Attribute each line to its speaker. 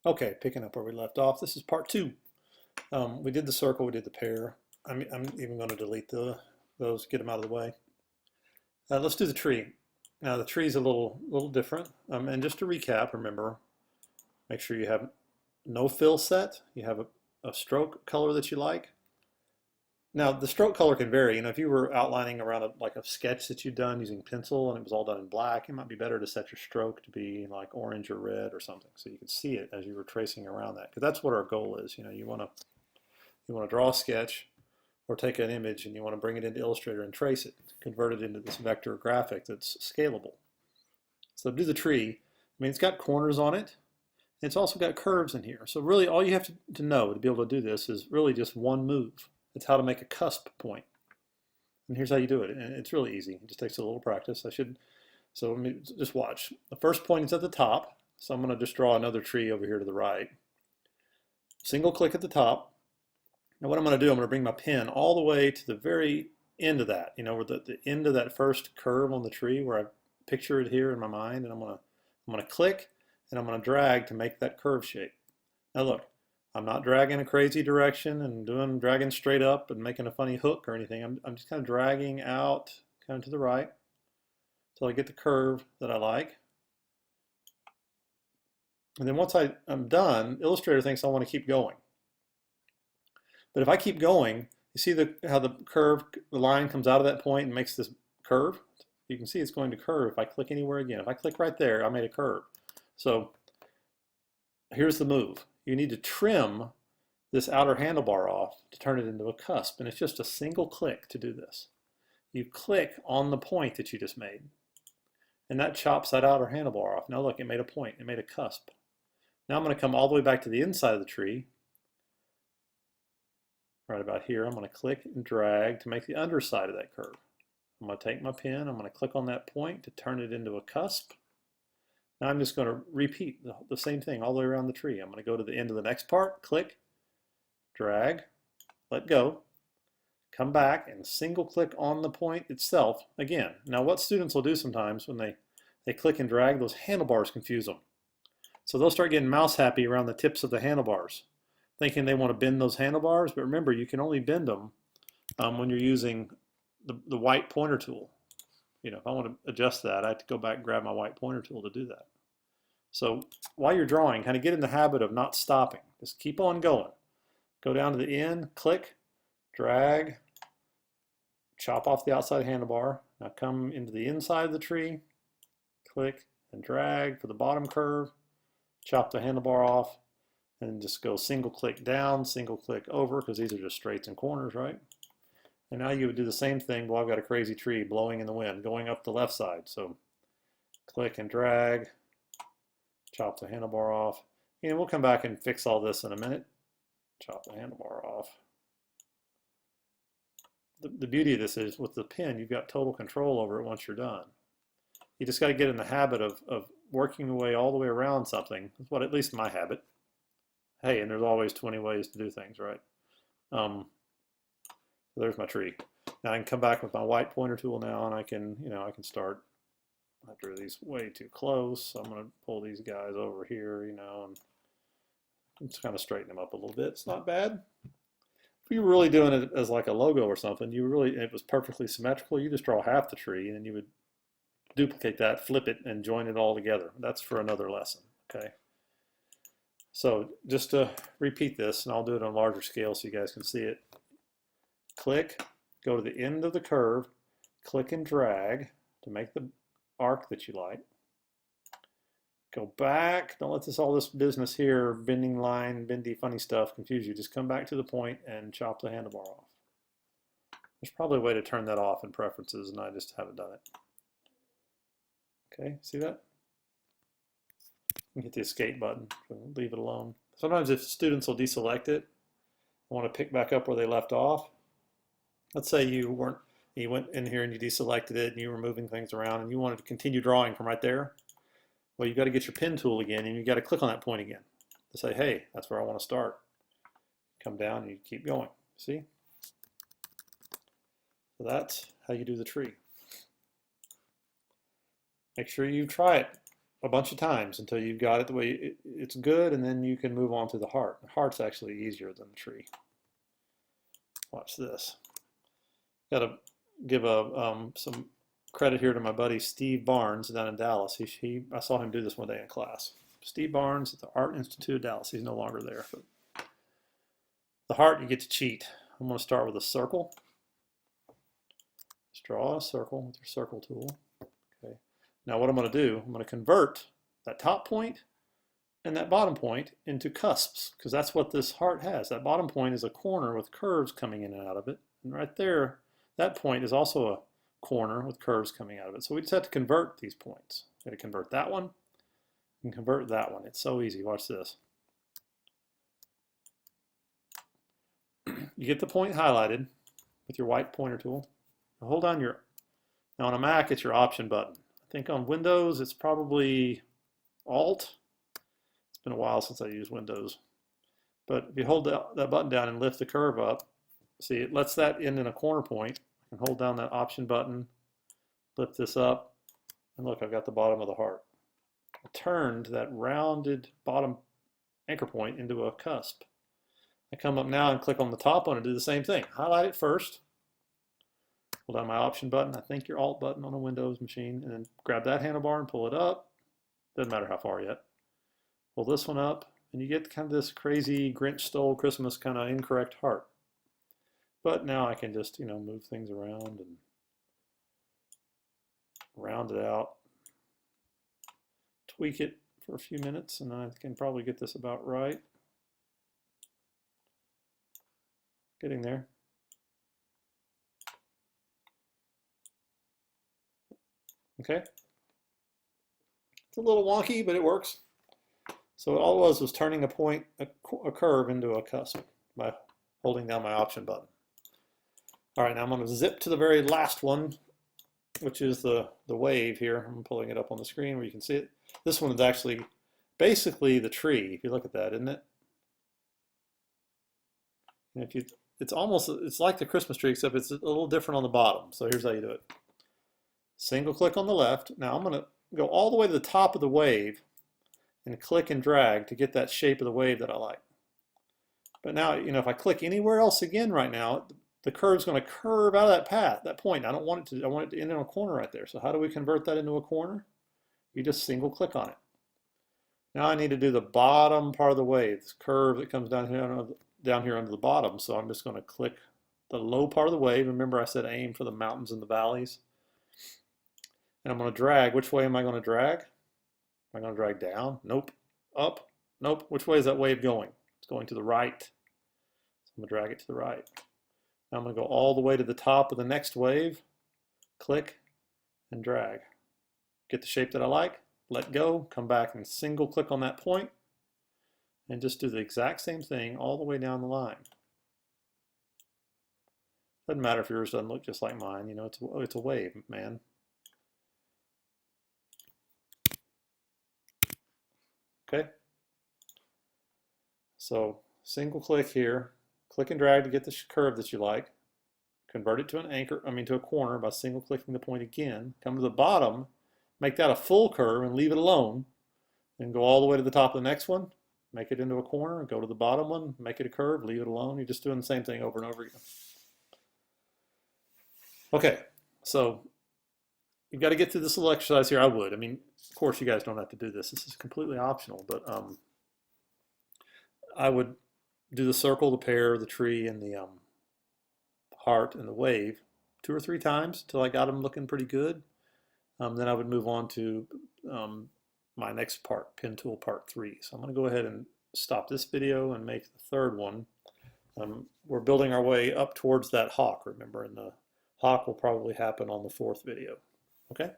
Speaker 1: Okay, picking up where we left off. This is part two. We did the circle, we did the pair. I'm even going to delete those, get them out of the way. Let's do the tree. Now the tree is a little different. And just to recap, remember, make sure you have no fill set. You have a stroke color that you like. Now the stroke color can vary. You know, if you were outlining around like a sketch that you'd done using pencil and it was all done in black, it might be better to set your stroke to be like orange or red or something, so you can see it as you were tracing around that. Because that's what our goal is. You know, you want to draw a sketch or take an image and you want to bring it into Illustrator and trace it, convert it into this vector graphic that's scalable. So do the tree. I mean, it's got corners on it. It's also got curves in here. So really all you have to know to be able to do this is really just one move. It's how to make a cusp point. And here's how you do it. And it's really easy. It just takes a little practice. So let me just watch. The first point is at the top. So I'm going to just draw another tree over here to the right. Single click at the top. Now what I'm going to do, I'm going to bring my pen all the way to the very end of that. You know, where the end of that first curve on the tree where I picture it here in my mind. And I'm going to click and I'm going to drag to make that curve shape. Now look. I'm not dragging a crazy direction and dragging straight up and making a funny hook or anything. I'm just kind of dragging out kind of to the right until I get the curve that I like. And then once I'm done, Illustrator thinks I want to keep going. But if I keep going, you see how the line comes out of that point and makes this curve? You can see it's going to curve if I click anywhere again. If I click right there, I made a curve. So here's the move. You need to trim this outer handlebar off to turn it into a cusp, and it's just a single click to do this. You click on the point that you just made, and that chops that outer handlebar off. Now look, it made a point, it made a cusp. Now I'm going to come all the way back to the inside of the tree. Right about here, I'm going to click and drag to make the underside of that curve. I'm going to take my pen, I'm going to click on that point to turn it into a cusp. Now I'm just going to repeat the same thing all the way around the tree. I'm going to go to the end of the next part, click, drag, let go, come back and single click on the point itself again. Now what students will do sometimes when they click and drag, those handlebars confuse them. So they'll start getting mouse happy around the tips of the handlebars, thinking they want to bend those handlebars, but remember you can only bend them when you're using the white pointer tool. You know, if I want to adjust that, I have to go back and grab my white pointer tool to do that. So while you're drawing, kind of get in the habit of not stopping. Just keep on going. Go down to the end, click, drag, chop off the outside handlebar. Now come into the inside of the tree, click and drag for the bottom curve, chop the handlebar off, and just go single click down, single click over, because these are just straights and corners, right? And now you would do the same thing. Well, I've got a crazy tree blowing in the wind, going up the left side. So click and drag, chop the handlebar off. And we'll come back and fix all this in a minute. Chop the handlebar off. The beauty of this is with the pen, you've got total control over it once you're done. You just got to get in the habit of working your way all the way around something. That's what, at least my habit. Hey, and there's always 20 ways to do things, right? So there's my tree. Now I can come back with my white pointer tool now, and I can start. I drew these way too close, so I'm going to pull these guys over here, and just kind of straighten them up a little bit. It's not bad. If you were really doing it as like a logo or something, it was perfectly symmetrical, you just draw half the tree, and then you would duplicate that, flip it, and join it all together. That's for another lesson, okay? So just to repeat this, and I'll do it on a larger scale so you guys can see it. Click, go to the end of the curve, click and drag to make the arc that you like. Go back, don't let all this business here, bending line, bendy, funny stuff confuse you. Just come back to the point and chop the handlebar off. There's probably a way to turn that off in preferences, and I just haven't done it. Okay, see that? Hit the escape button, leave it alone. Sometimes if students will deselect it, want to pick back up where they left off. Let's say you went in here and you deselected it and you were moving things around and you wanted to continue drawing from right there. Well, you've got to get your pen tool again and you've got to click on that point again to say, hey, that's where I want to start. Come down and you keep going. See? So that's how you do the tree. Make sure you try it a bunch of times until you've got it the way it's good, and then you can move on to the heart. The heart's actually easier than the tree. Watch this. Got to give some credit here to my buddy Steve Barnes down in Dallas. I saw him do this one day in class. Steve Barnes at the Art Institute of Dallas. He's no longer there. But the heart, you get to cheat. I'm going to start with a circle. Just draw a circle with your circle tool. Okay. Now what I'm going to do, I'm going to convert that top point and that bottom point into cusps, because that's what this heart has. That bottom point is a corner with curves coming in and out of it. And right there, that point is also a corner with curves coming out of it. So we just have to convert these points. Got to convert that one and convert that one. It's so easy. Watch this. You get the point highlighted with your white pointer tool. Now hold down your, now on a Mac it's your Option button. I think on Windows it's probably Alt. It's been a while since I used Windows. But if you hold that button down and lift the curve up, see, it lets that end in a corner point. And hold down that Option button, lift this up, and look, I've got the bottom of the heart. I turned that rounded bottom anchor point into a cusp. I come up now and click on the top one and do the same thing. Highlight it first, hold down my Option button, I think your Alt button on a Windows machine, and then grab that handlebar and pull it up. Doesn't matter how far yet. Pull this one up, and you get kind of this crazy Grinch stole Christmas kind of incorrect heart. But now I can just, move things around and round it out, tweak it for a few minutes, and I can probably get this about right. Getting there. Okay. It's a little wonky, but it works. So all it was turning a point, a curve into a cusp by holding down my Option button. All right, now I'm going to zip to the very last one, which is the wave here. I'm pulling it up on the screen where you can see it. This one is actually basically the tree, if you look at that, isn't it? And it's like the Christmas tree, except it's a little different on the bottom. So here's how you do it. Single click on the left. Now I'm going to go all the way to the top of the wave and click and drag to get that shape of the wave that I like. But now, if I click anywhere else again right now, the curve's going to curve out of that path, that point. I want it to end in a corner right there. So how do we convert that into a corner? You just single click on it. Now I need to do the bottom part of the wave, this curve that comes down here under the bottom. So I'm just going to click the low part of the wave. Remember I said aim for the mountains and the valleys. And I'm going to drag. Which way am I going to drag? Am I going to drag down? Nope. Up? Nope. Which way is that wave going? It's going to the right. So I'm going to drag it to the right. Now I'm going to go all the way to the top of the next wave, click and drag. Get the shape that I like, let go, come back and single click on that point, and just do the exact same thing all the way down the line. Doesn't matter if yours doesn't look just like mine, it's a wave, man. Okay? So single click here. Click and drag to get the curve that you like. Convert it to to a corner by single clicking the point again. Come to the bottom, make that a full curve and leave it alone. Then go all the way to the top of the next one, make it into a corner, go to the bottom one, make it a curve, leave it alone. You're just doing the same thing over and over again. Okay, so you've got to get through this little exercise here. I would. Of course you guys don't have to do this. This is completely optional, but I would do the circle, the pear, the tree, and the heart and the wave 2 or 3 times until I got them looking pretty good. Then I would move on to my next part, Pen Tool Part 3. So I'm going to go ahead and stop this video and make the third one. We're building our way up towards that hawk, remember, and the hawk will probably happen on the 4th video. Okay?